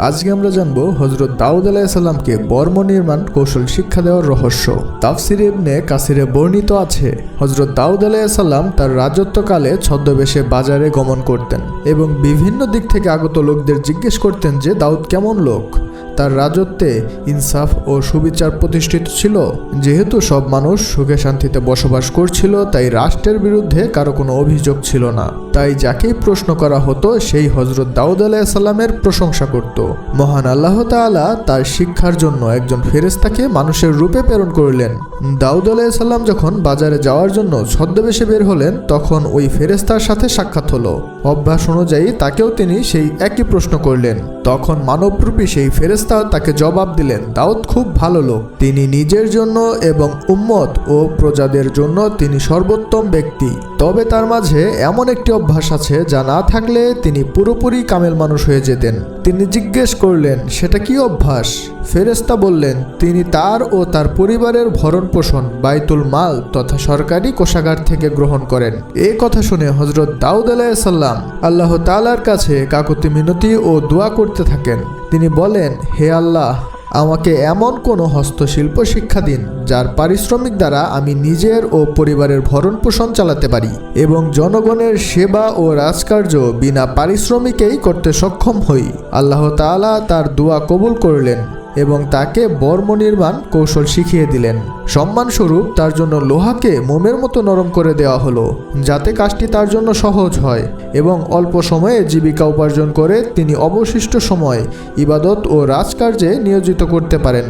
আজকে আমরা জানবো হযরত দাউদ আলাইহিস সালামকে বর্ম নির্মাণ কৌশল শিক্ষা দেওয়ার রহস্য। তাফসির ইবনে কাসিরে বর্ণিত আছে, হযরত দাউদ আলাইহিস সালাম তার রাজত্বকালে ছদ্মবেশে বাজারে গমন করতেন এবং বিভিন্ন দিক থেকে আগত লোকদের জিজ্ঞেস করতেন যে দাউদ কেমন লোক, তার রাজত্বে ইনসাফ ও সুবিচার প্রতিষ্ঠিত ছিল। যেহেতু সব মানুষ সুখে শান্তিতে বসবাস করছিল, তাই রাষ্ট্রের বিরুদ্ধে কারো কোনো অভিযোগ ছিল না। তাই যাকেই প্রশ্ন করা হতো সেই হযরত দাউদ আলাইহিস সালামের প্রশংসা করত। মহান আল্লাহ তাআলা তার শিক্ষার জন্য একজন ফেরেশতাকে মানুষের রূপে প্রেরণ করলেন। দাউদ আলাইহিস সালাম যখন বাজারে যাওয়ার জন্য ছদ্মবেশে বের হলেন, তখন ওই ফেরেশতার সাথে সাক্ষাৎ হলো। অভ্যাস অনুযায়ী তাকেও তিনি সেই একই প্রশ্ন করলেন। তখন মানবরূপী সেই ফেরেশতা তাকে জবাব দিলেন, দাউদ খুব ভালো লোক, তিনি নিজের জন্য এবং উম্মত ও প্রজাদের জন্য তিনি সর্বোত্তম ব্যক্তি। তবে তার মাঝে এমন একটি অভ্যাস আছে যা না থাকলে তিনি পুরোপুরি কামেল মানুষ হয়ে যেতেন। তিনি জিজ্ঞেস করলেন, সেটা কি অভ্যাস? ফেরেশতা বললেন, তিনি তার ও তার পরিবারের ভরণ পোষণ বাইতুল মাল তথা সরকারি কোষাগার থেকে গ্রহণ করেন। এই কথা শুনে হযরত দাউদ আলাইহিস সালাম আল্লাহ তাআলার কাছে কাকুতি মিনতি ও দোয়া করতে থাকেন। তিনি বলেন, হে আল্লাহ, আমাকে এমন কোনো হস্তশিল্প শিক্ষা দিন যার পারিশ্রমিক দ্বারা আমি নিজের ও পরিবারের ভরণ পোষণ চালাতে পারি এবং জনগণের সেবা ও রাজকার্য বিনা পারিশ্রমিকেই করতে সক্ষম হই। আল্লাহ তাআলা তার দোয়া কবুল করলেন এবং তাকে বর্ম নির্মাণ কৌশল শিখিয়ে দিলেন। সম্মানস্বরূপ তার জন্য লোহাকে মোমের মতো নরম করে দেওয়া হলো, যাতে কাজটি তার জন্য সহজ হয় এবং অল্প সময়ে জীবিকা উপার্জন করে তিনি অবশিষ্ট সময় ইবাদত ও রাজকার্যে নিয়োজিত করতে পারেন।